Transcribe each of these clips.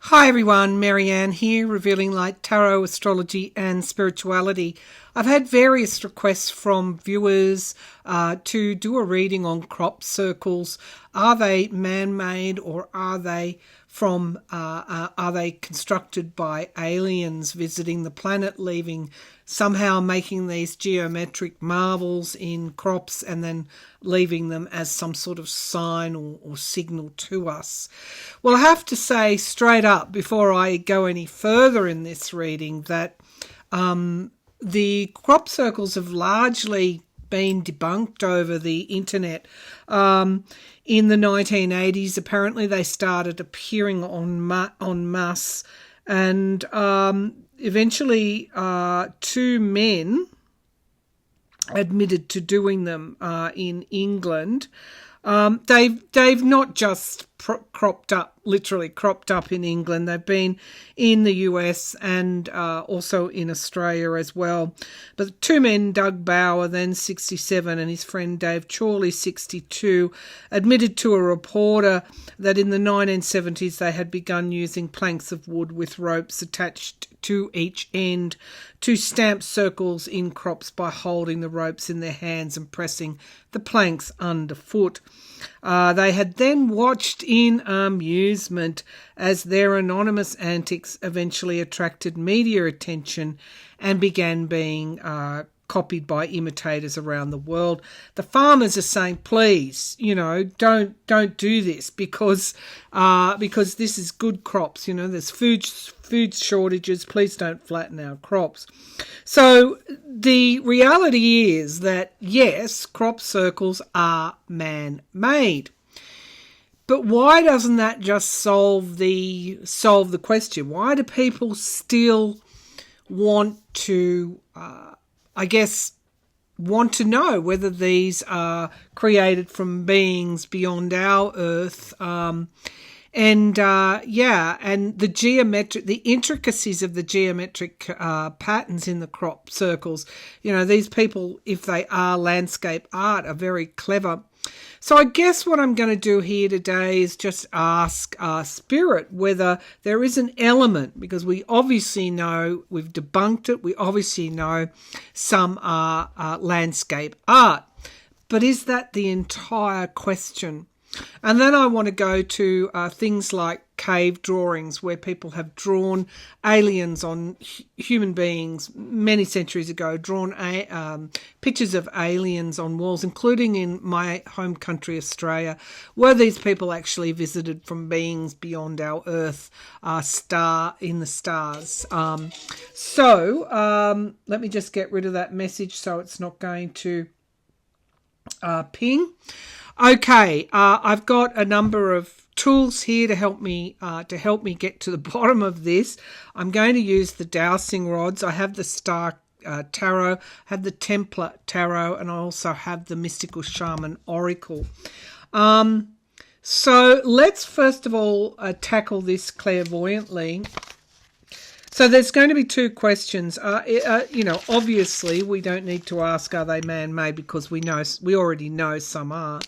Hi everyone, Marianne here, Revealing Light Tarot, Astrology and Spirituality. I've had various requests from viewers to do a reading on crop circles. Are they man-made or are they are they constructed by aliens visiting the planet, somehow making these geometric marvels in crops and then leaving them as some sort of sign or signal to us? Well, I have to say straight up before I go any further in this reading that the crop circles have largely been debunked over the internet. In the 1980s, apparently they started appearing en masse, and eventually two men admitted to doing them in England. They've not just literally cropped up in England. They've been in the US and also in Australia as well. But the two men, Doug Bauer, then 67, and his friend Dave Chorley, 62, admitted to a reporter that in the 1970s they had begun using planks of wood with ropes attached to each end to stamp circles in crops by holding the ropes in their hands and pressing the planks underfoot. They had then watched in amusement as their anonymous antics eventually attracted media attention and began being copied by imitators around the world. The farmers are saying, please, don't do this because this is good crops. There's food shortages. Please don't flatten our crops. So the reality is that yes, crop circles are man-made. But why doesn't that just solve the question? Why do people still want to want to know whether these are created from beings beyond our earth? And the intricacies of the geometric patterns in the crop circles. These people, if they are landscape art, are very clever. So I guess what I'm going to do here today is just ask Spirit whether there is an element, because we obviously know, we've debunked it, we obviously know some are landscape art. But is that the entire question? And then I want to go to things like cave drawings, where people have drawn aliens on human beings many centuries ago, drawn pictures of aliens on walls, including in my home country, Australia. Were these people actually visited from beings beyond our earth, in the stars? Let me just get rid of that message so it's not going to ping. Okay, I've got a number of tools here to help me get to the bottom of this. I'm going to use the dowsing rods. I have the Star Tarot, have the Templar Tarot, and I also have the Mystical Shaman Oracle. So let's first of all tackle this clairvoyantly. So there's going to be two questions. Obviously we don't need to ask, are they man-made, because we already know some are.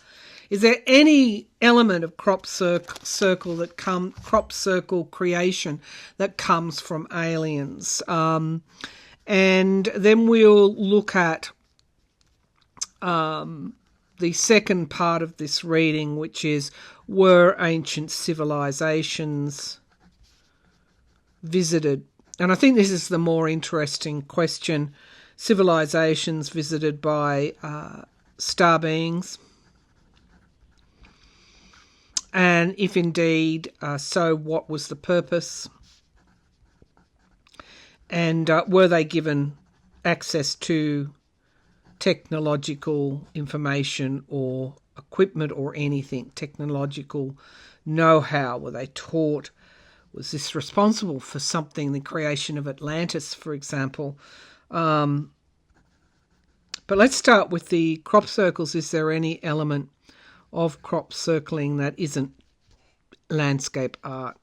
Is there any element of crop circle creation that comes from aliens? And then we'll look at the second part of this reading, which is, were ancient civilizations visited? And I think this is the more interesting question. Civilizations visited by star beings. And if indeed so, what was the purpose? And were they given access to technological information or equipment or anything, technological know-how? Were they taught? Was this responsible for something, the creation of Atlantis, for example? But let's start with the crop circles. Is there any element of crop circling that isn't landscape art?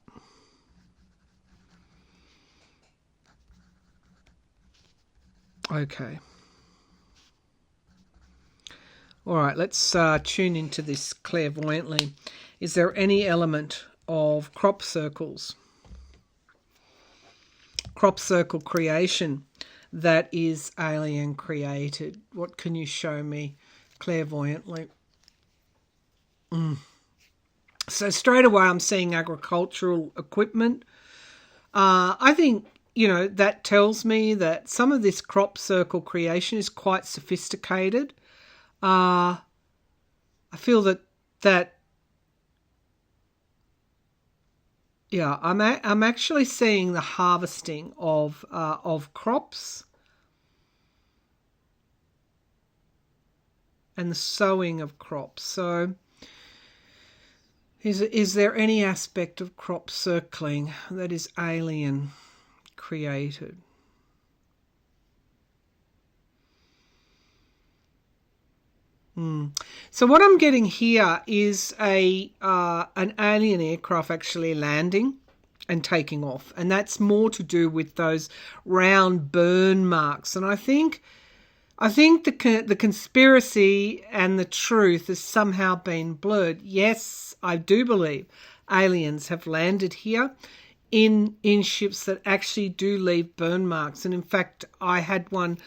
Okay. All right, let's tune into this clairvoyantly. Is there any element of crop circles crop circle creation that is alien created? What can you show me clairvoyantly? So straight away I'm seeing agricultural equipment. I think, that tells me that some of this crop circle creation is quite sophisticated. I feel that yeah, I'm actually seeing the harvesting of crops and the sowing of crops. So is there any aspect of crop circling that is alien created? So what I'm getting here is an alien aircraft actually landing and taking off, and that's more to do with those round burn marks. And I think the conspiracy and the truth has somehow been blurred. Yes, I do believe aliens have landed here in ships that actually do leave burn marks. And in fact, I had one,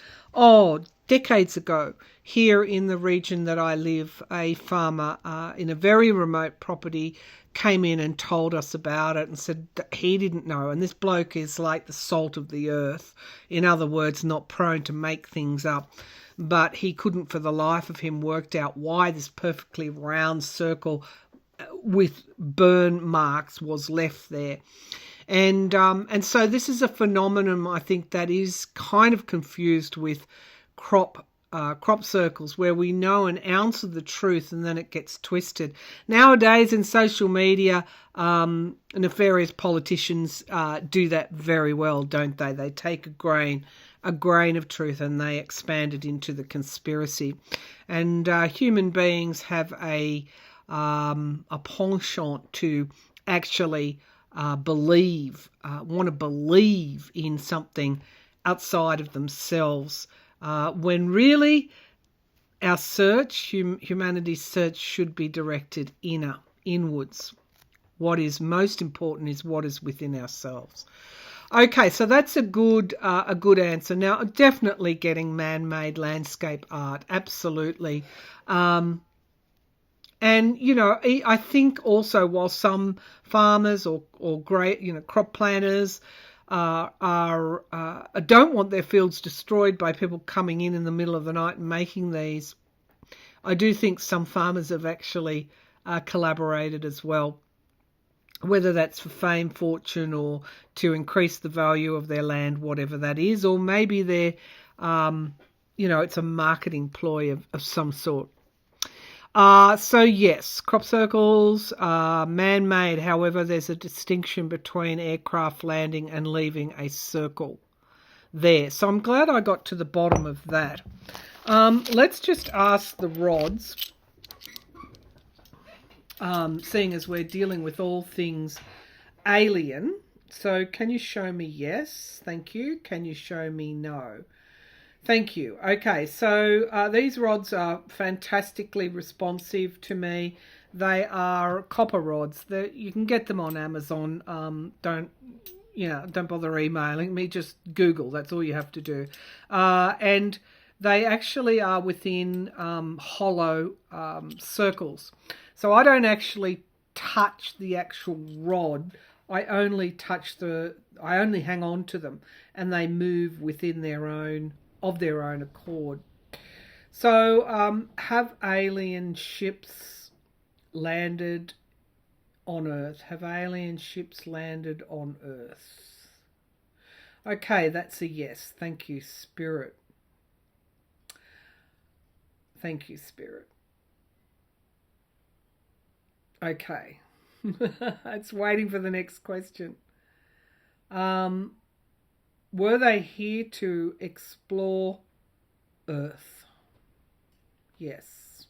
decades ago here in the region that I live. A farmer in a very remote property came in and told us about it and said that he didn't know. And this bloke is like the salt of the earth. In other words, not prone to make things up. But he couldn't for the life of him worked out why this perfectly round circle with burn marks was left there. And so this is a phenomenon, I think, that is kind of confused with crop circles, where we know an ounce of the truth and then it gets twisted. Nowadays in social media, nefarious politicians do that very well, don't they? They take a grain of truth and they expand it into the conspiracy. And human beings have a penchant to actually want to believe in something outside of themselves, when really our search, humanity's search, should be directed inwards. What is most important is what is within ourselves. Okay, so that's a good answer. Now, definitely getting man-made landscape art, absolutely. And, I think also while some farmers or great, crop planters don't want their fields destroyed by people coming in the middle of the night and making these, I do think some farmers have actually collaborated as well, whether that's for fame, fortune, or to increase the value of their land, whatever that is, or maybe they're, it's a marketing ploy of some sort. So yes, crop circles are man-made. However, there's a distinction between aircraft landing and leaving a circle there. So I'm glad I got to the bottom of that. Let's just ask the rods, seeing as we're dealing with all things alien. So can you show me yes? Thank you. Can you show me no? Thank you. Okay, so these rods are fantastically responsive to me. They are copper rods. You can get them on Amazon. Don't bother emailing me. Just Google. That's all you have to do. And they actually are within hollow circles. So I don't actually touch the actual rod. I only hang on to them, and they move within their own accord. So, have alien ships landed on Earth? Have alien ships landed on Earth? Okay, that's a yes. Thank you, Spirit. Thank you, Spirit. Okay. It's waiting for the next question. Were they here to explore Earth? Yes.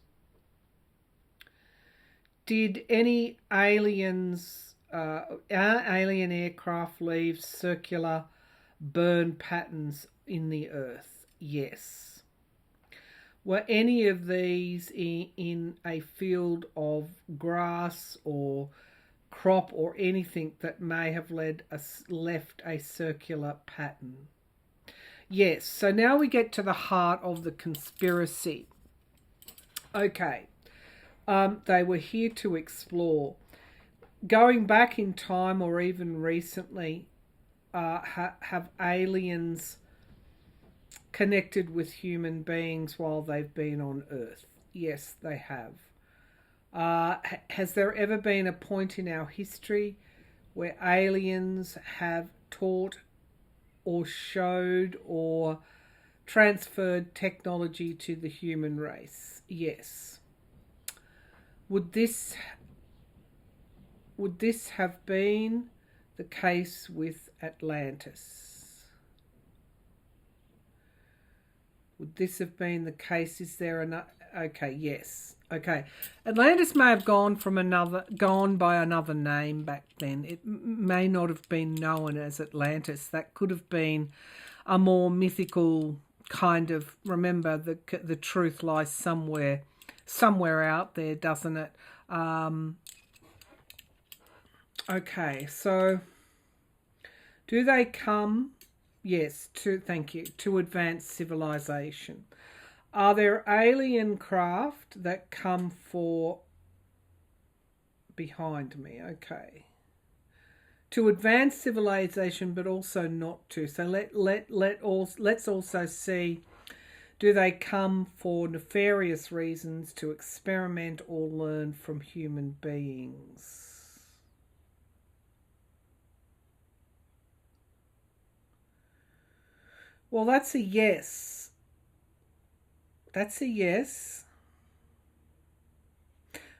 Did any alien aircraft leave circular burn patterns in the Earth? Yes. Were any of these in a field of grass or crop or anything that may have left a circular pattern. Yes, so now we get to the heart of the conspiracy. Okay, they were here to explore. Going back in time or even recently, have aliens connected with human beings while they've been on Earth? Yes, they have. Has there ever been a point in our history where aliens have taught or showed or transferred technology to the human race? Yes. Would this have been the case with Atlantis? Would this have been the case? Is there another? Okay, yes. Okay, Atlantis may have gone by another name back then. It may not have been known as Atlantis. That could have been a more mythical kind of. Remember, the truth lies somewhere out there, doesn't it? Okay, so do they come? Yes, thank you, to advanced civilization. Are there alien craft that come for behind me? Okay. To advance civilization, but also not to. So let's also see, do they come for nefarious reasons to experiment or learn from human beings? Well, that's a yes. That's a yes.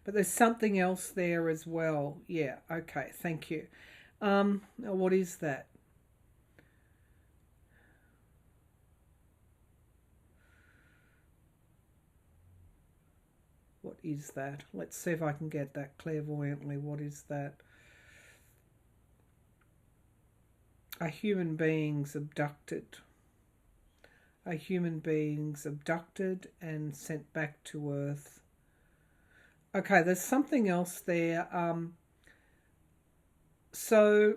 But there's something else there as well. Yeah, okay, thank you. What is that? What is that? Let's see if I can get that clairvoyantly. What is that? Are human beings abducted? Are human beings abducted and sent back to Earth? Okay, there's something else there. So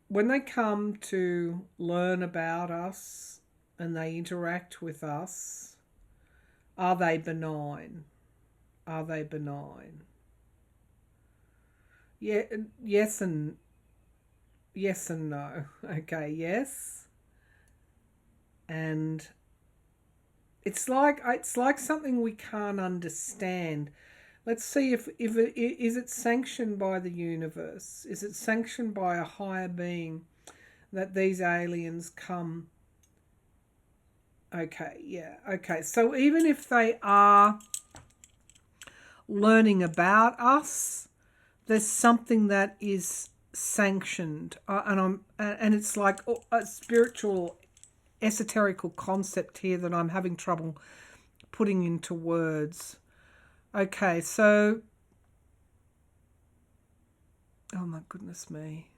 when they come to learn about us and they interact with us, are they benign? Are they benign? Yeah, yes and no. Okay, yes. And it's like something we can't understand. Let's see if is it sanctioned by the universe? Is it sanctioned by a higher being that these aliens come? Okay, yeah, okay. So even if they are learning about us, there's something that is sanctioned, and it's like a spiritual esoterical concept here that I'm having trouble putting into words. Okay, so oh my goodness me.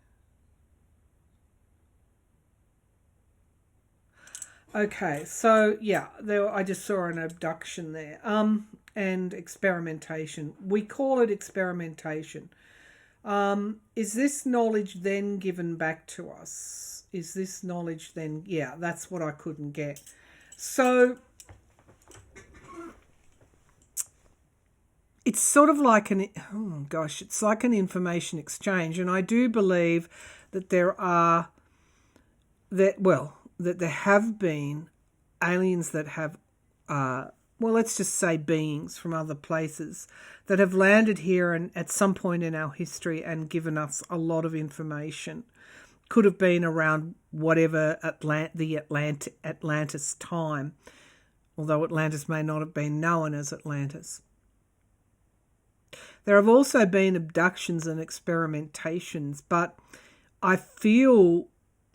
Okay, so yeah, I just saw an abduction there. And experimentation. We call it experimentation. Is this knowledge then given back to us? Is this knowledge then? Yeah, that's what I couldn't get. So it's sort of like it's like an information exchange, and I do believe that there have been aliens that have let's just say beings from other places that have landed here and at some point in our history and given us a lot of information. Could have been around whatever Atlantis time, although Atlantis may not have been known as Atlantis. There have also been abductions and experimentations, but I feel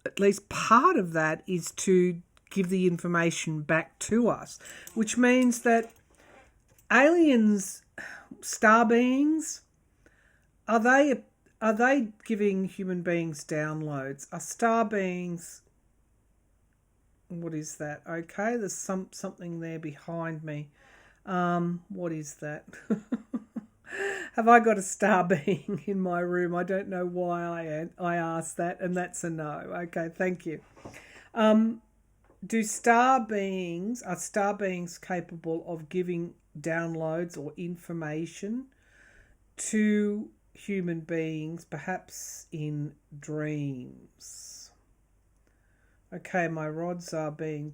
at least part of that is to give the information back to us, which means that aliens, star beings, are they giving human beings downloads? Are star beings? What is that? Okay, there's something there behind me. What is that? Have I got a star being in my room? I don't know why I asked that, and that's a no. Okay, thank you. Are star beings capable of giving downloads or information to human beings, perhaps in dreams? Okay, my rods are being,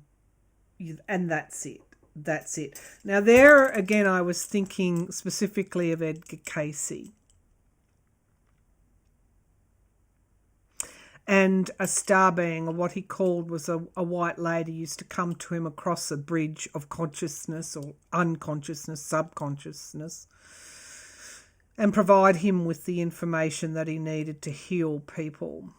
and that's it. That's it. Now, there again, I was thinking specifically of Edgar Cayce. And a star being, or what he called was a white lady, used to come to him across a bridge of consciousness or unconsciousness, subconsciousness, and provide him with the information that he needed to heal people.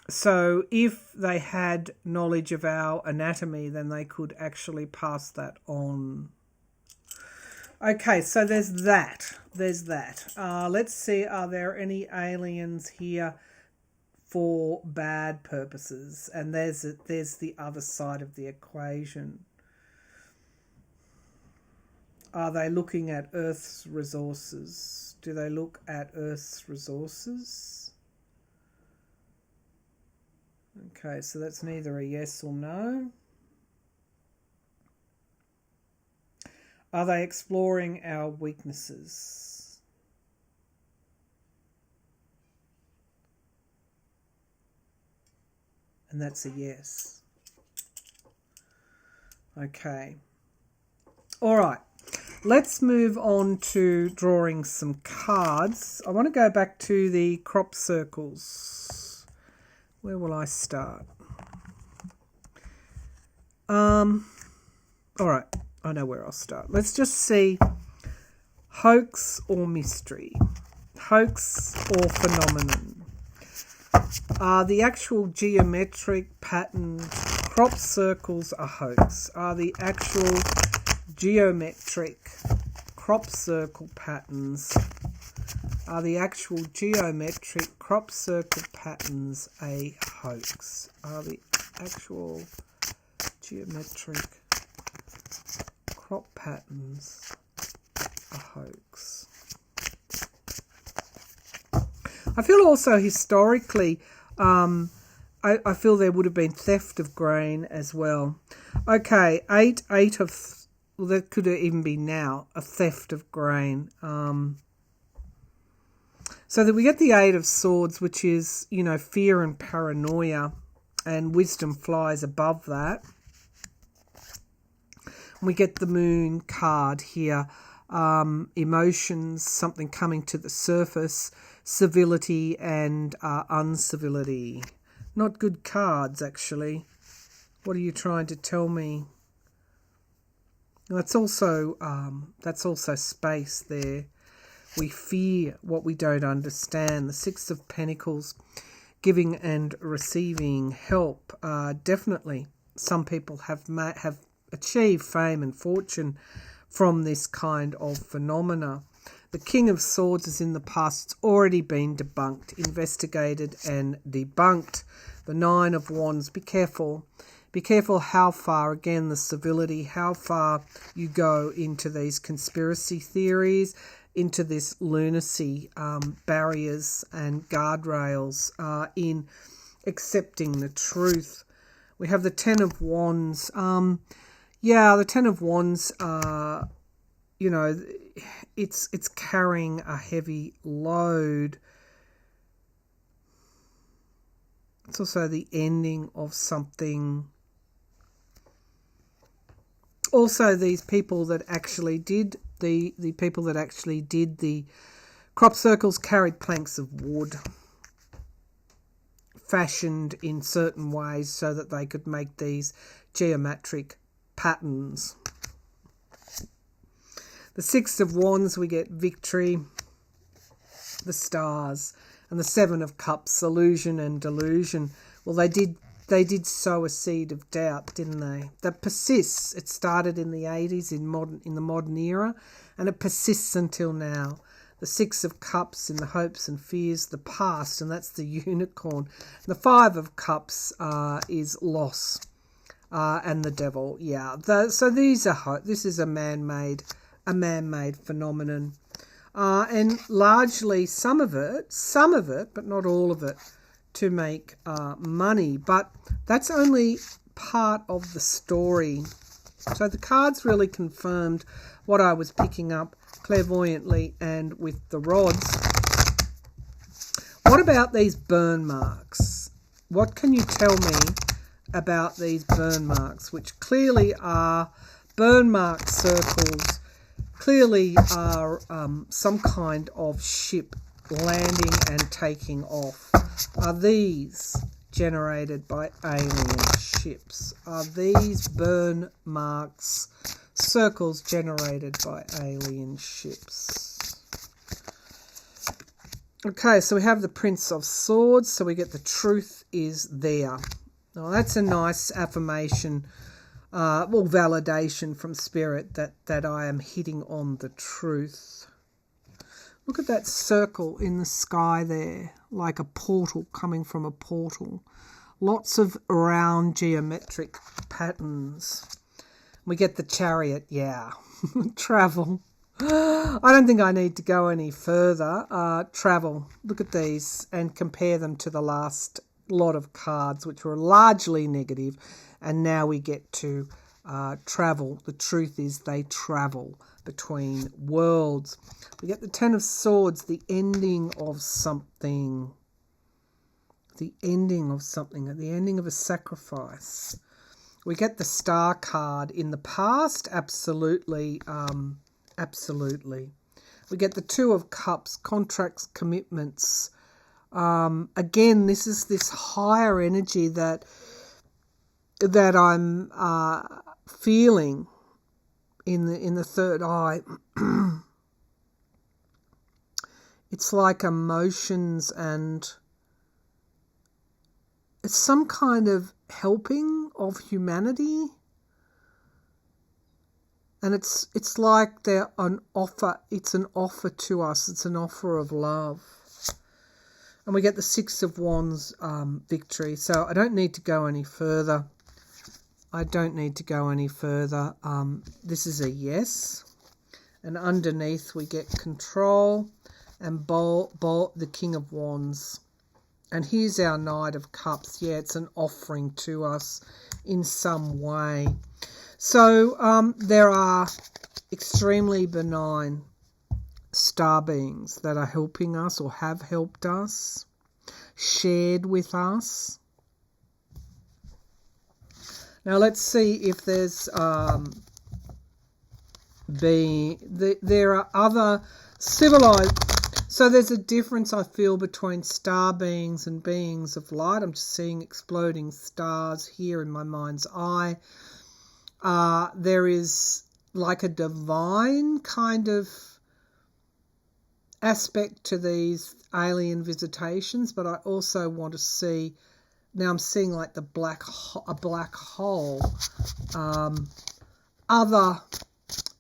So if they had knowledge of our anatomy, then they could actually pass that on. Okay, so there's that. Let's see, are there any aliens here for bad purposes? And there's the other side of the equation. Are they looking at Earth's resources? Do they look at Earth's resources? Okay, so that's neither a yes or no. Are they exploring our weaknesses? And that's a yes. Okay. All right. Let's move on to drawing some cards. I want to go back to the crop circles. Where will I start? All right, I know where I'll start. Let's just see hoax or mystery, hoax or phenomenon. Are the actual geometric patterns, crop circles a hoax? Are the actual geometric crop circle patterns, are the actual geometric crop circle patterns a hoax? Are the actual geometric crop patterns a hoax? I feel also historically, I feel there would have been theft of grain as well. Okay, eight of, well, that could even be now, a theft of grain. So that we get the Eight of Swords, which is, fear and paranoia, and wisdom flies above that. We get the Moon card here, emotions, something coming to the surface, civility and uncivility. Not good cards, actually. What are you trying to tell me? That's also space there. We fear what we don't understand. The Six of Pentacles, giving and receiving help. Definitely, some people have achieved fame and fortune from this kind of phenomena. The King of Swords is in the past. It's already been debunked, investigated and debunked. The Nine of Wands, be careful. Be careful how far, again, the civility, how far you go into these conspiracy theories, into this lunacy, barriers and guardrails in accepting the truth. We have the Ten of Wands. The Ten of Wands, it's carrying a heavy load. It's also the ending of something. Also, these people that actually did the people that actually did the crop circles carried planks of wood, fashioned in certain ways so that they could make these geometric patterns. The Six of Wands, we get victory, the stars, and the Seven of Cups, illusion and delusion. Well, they did sow a seed of doubt, didn't they? That persists. It started in the 80s in the modern era, and it persists until now. The Six of Cups in the hopes and fears, the past, and that's the unicorn. The Five of Cups is loss, and the devil. Yeah. So this is a man-made a man-made phenomenon. And largely some of it, but not all of it, to make money. But that's only part of the story. So the cards really confirmed what I was picking up clairvoyantly and with the rods. What about these burn marks? What can you tell me about these burn marks, which clearly are burn mark circles, clearly are some kind of ship landing and taking off? Are these generated by alien ships? Are these burn marks circles generated by alien ships? Okay, so we have the Prince of Swords, so we get the truth is there. Now that's a nice affirmation, validation from Spirit that I am hitting on the truth. Look at that circle in the sky there, like a portal coming from a portal. Lots of round geometric patterns. We get the Chariot, travel. I don't think I need to go any further. Travel. Look at these and compare them to the last lot of cards, which were largely negative, and now we get to travel. The truth is they travel between worlds. We get the Ten of Swords, the ending of something. The ending of something, at the ending of a sacrifice. We get the Star card in the past, absolutely. We get the Two of Cups, contracts, commitments. Again, this is this higher energy that I'm feeling in the third eye. It's like emotions, and it's some kind of helping of humanity. And it's like they're an offer. It's an offer to us. It's an offer of love. And we get the Six of Wands victory. So I don't need to go any further. This is a yes. And underneath we get control and the King of Wands. And here's our Knight of Cups. Yeah, it's an offering to us in some way. So there are extremely benign star beings that are helping us or have helped us, shared with us. Now let's see if there's there are other civilized. So there's a difference I feel between star beings and beings of light. I'm just seeing exploding stars here in my mind's eye. There is like a divine kind of aspect to these alien visitations, but I also want to see, now I'm seeing like a black hole, other,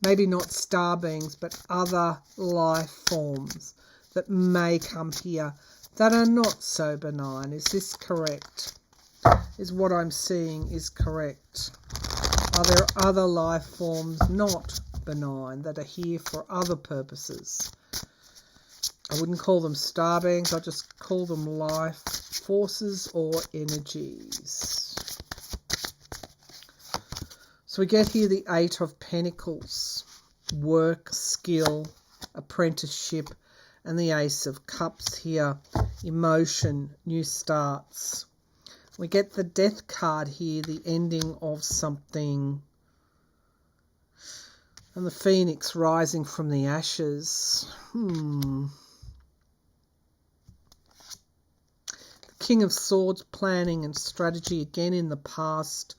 maybe not star beings, but other life forms that may come here that are not so benign. Is this correct? Is what I'm seeing is correct? Are there other life forms not benign that are here for other purposes? I wouldn't call them star beings, I just call them life forces or energies. So we get here the Eight of Pentacles, work, skill, apprenticeship, and the Ace of Cups here, emotion, new starts. We get the Death card here, the ending of something. And the Phoenix rising from the ashes. The King of Swords, planning and strategy again in the past.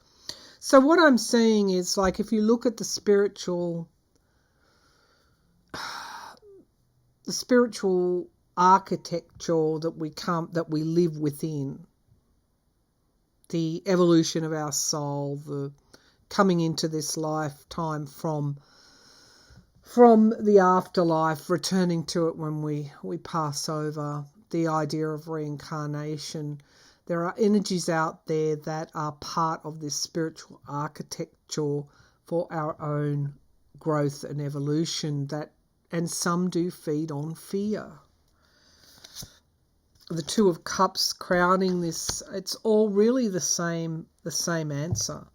So what I'm saying is, like, if you look at the spiritual architecture that we live within, the evolution of our soul, the coming into this lifetime from the afterlife, returning to it when we pass over, the idea of reincarnation. There are energies out there that are part of this spiritual architecture for our own growth and evolution, and some do feed on fear. The Two of Cups crowning this, it's all really the same answer.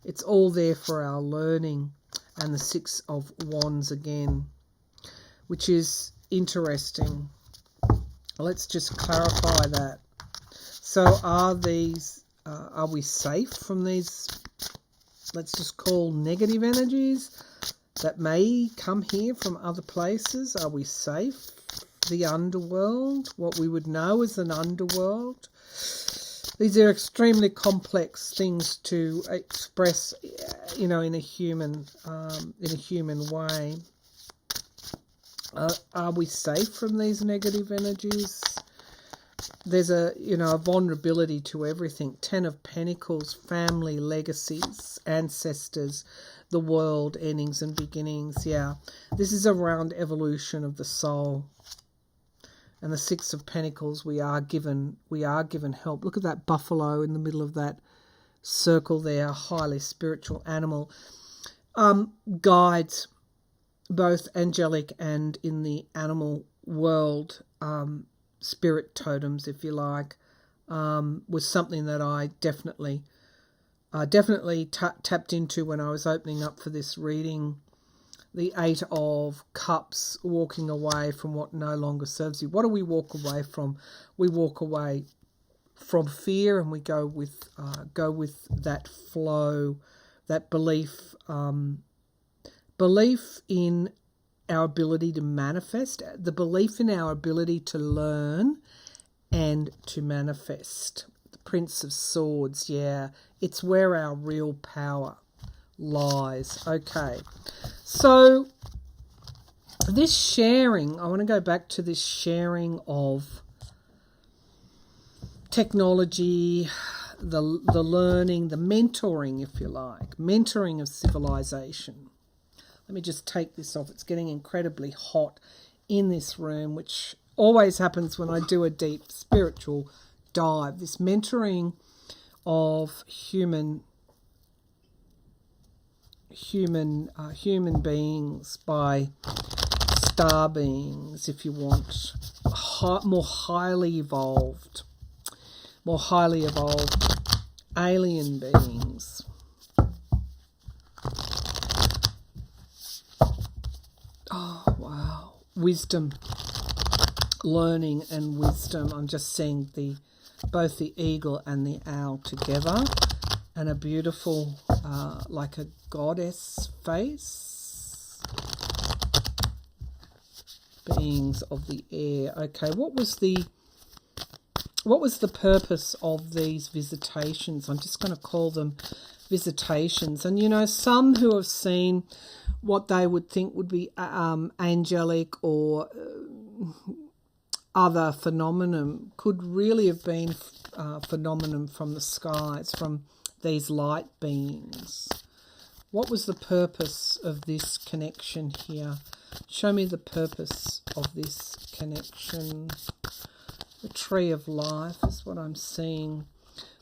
It's all there for our learning. And the Six of Wands again, which is interesting. Let's just clarify that. So are we safe from these, let's just call negative energies that may come here from other places? Are we safe? The underworld, what we would know as an underworld. These are extremely complex things to express, in a human way. Are we safe from these negative energies? There's a vulnerability to everything. 10 of Pentacles, family, legacies, ancestors, the world, endings and beginnings. Yeah, this is around evolution of the soul. And the Six of Pentacles, we are given help. Look at that buffalo in the middle of that circle there, highly spiritual animal. Guides, both angelic and in the animal world, spirit totems, if you like, was something that I definitely tapped into when I was opening up for this reading. The Eight of Cups, walking away from what no longer serves you. What do we walk away from? We walk away from fear, and we go with that flow, that belief in our ability to manifest, the belief in our ability to learn and to manifest. The Prince of Swords, yeah, it's where our real power lies. Okay, so this sharing, I want to go back to this sharing of technology, the learning, the mentoring, if you like, mentoring of civilization. Let me just take this off. It's getting incredibly hot in this room, which always happens when I do a deep spiritual dive. This mentoring of human beings by star beings, if you want, more highly evolved alien beings. Oh, wow. Wisdom, learning and wisdom. I'm just seeing both the eagle and the owl together, and a beautiful, like a goddess face. Beings of the air. Okay, what was the purpose of these visitations? I'm just going to call them visitations. And some who have seen what they would think would be angelic or other phenomenon could really have been phenomenon from the skies, from these light beings. What was the purpose of this connection here? Show me the purpose of this connection. The Tree of Life is what I'm seeing.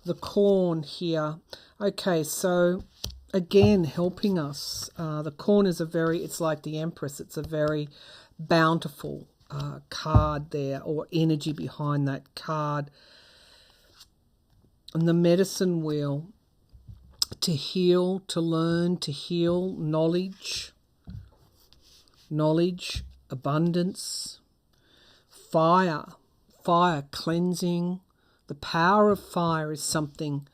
The corn here. Okay, so again, helping us. The corn is it's like the Empress. It's a very bountiful card there, or energy behind that card. And the medicine wheel. To heal, to learn, to heal, knowledge, abundance, fire, cleansing. The power of fire is something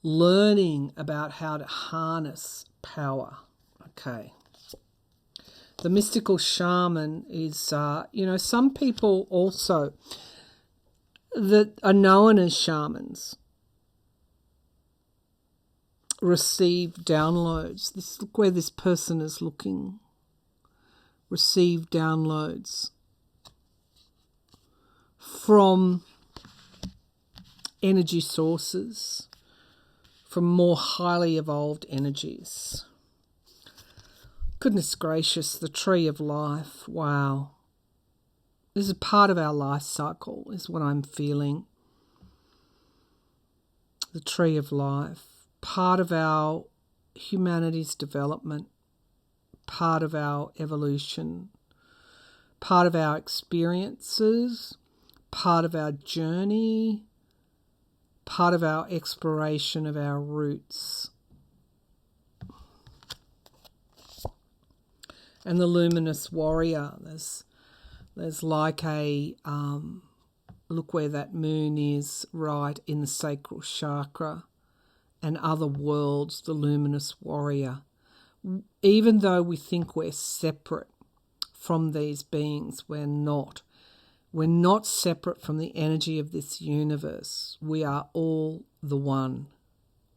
learning about how to harness power. Okay. The mystical shaman is, some people also that are known as shamans receive downloads. Look where this person is looking. Receive downloads from energy sources, from more highly evolved energies. Goodness gracious, the Tree of Life. Wow. This is part of our life cycle, is what I'm feeling. the tree of life, part of our humanity's development, part of our evolution, part of our experiences, part of our journey, part of our exploration of our roots. And the luminous warrior, there's like a, look where that moon is, right in the sacral chakra, and other worlds, the luminous warrior. Even though we think we're separate from these beings, we're not. We're not separate from the energy of this universe. We are all the one.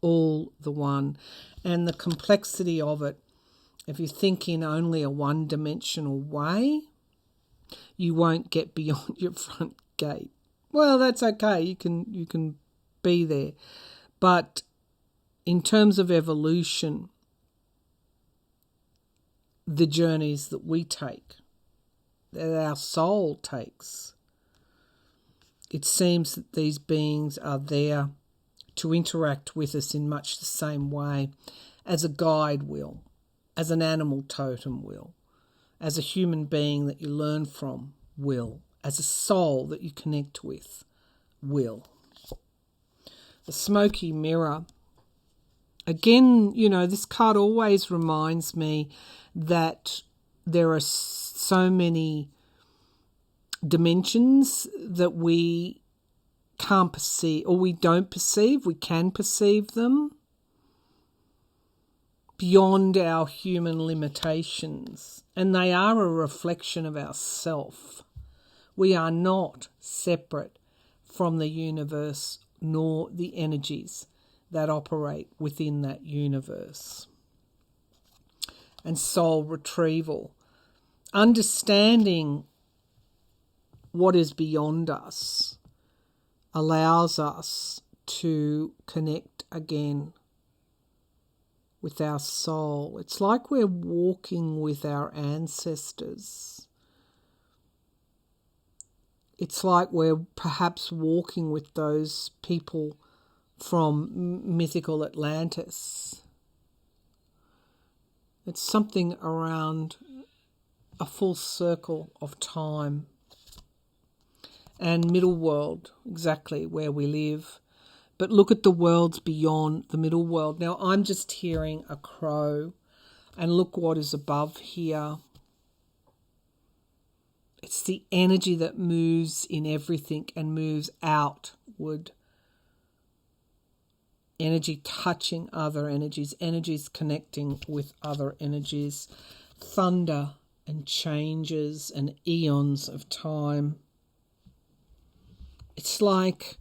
All the one. And the complexity of it, if you think in only a one-dimensional way, you won't get beyond your front gate. Well, that's okay. You can be there. But in terms of evolution, the journeys that we take, that our soul takes, it seems that these beings are there to interact with us in much the same way as a guide will, as an animal totem will, as a human being that you learn from will, as a soul that you connect with will. The smoky mirror. Again, this card always reminds me that there are so many dimensions that we can't perceive, or we don't perceive. We can perceive them beyond our human limitations, and they are a reflection of ourself. We are not separate from the universe nor the energies that operate within that universe. And soul retrieval. Understanding what is beyond us allows us to connect again with our soul. It's like we're walking with our ancestors. It's like we're perhaps walking with those people from mythical Atlantis. It's something around a full circle of time. And middle world, exactly where we live. But look at the worlds beyond the middle world. Now, I'm just hearing a crow, and look what is above here. It's the energy that moves in everything and moves outward. Energy touching other energies, energies connecting with other energies, thunder and changes and eons of time. It's like,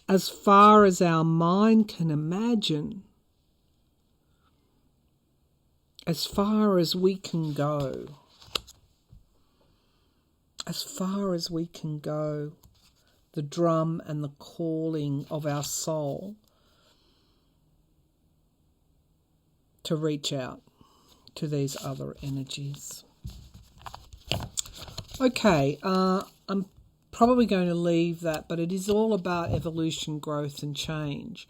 as far as our mind can imagine, as far as we can go, as far as we can go, the drum and the calling of our soul to reach out to these other energies. Okay, I'm probably going to leave that, but it is all about evolution, growth and change.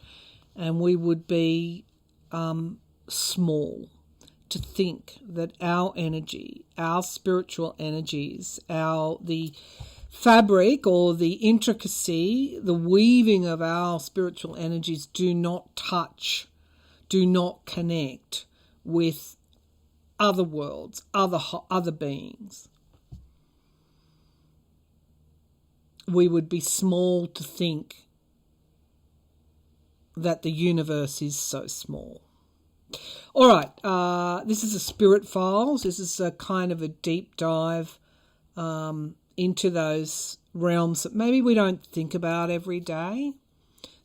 And we would be small to think that our energy, our spiritual energies, the fabric or the intricacy, the weaving of our spiritual energies do not touch, do not connect with other worlds, other beings. We would be small to think that the universe is so small. All right, this is a Spirit Files. This is a kind of a deep dive into those realms that maybe we don't think about every day.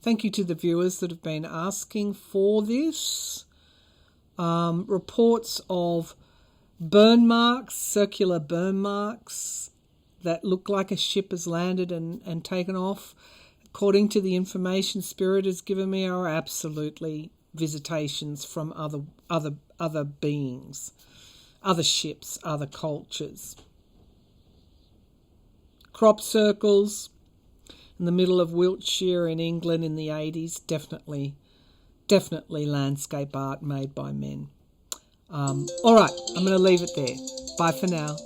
Thank you to the viewers that have been asking for this. Reports of burn marks, circular burn marks that look like a ship has landed and taken off, according to the information Spirit has given me, are absolutely visitations from other beings, other ships, other cultures. Crop circles, in the middle of Wiltshire in England in the 80s. Definitely landscape art made by men. All right, I'm going to leave it there. Bye for now.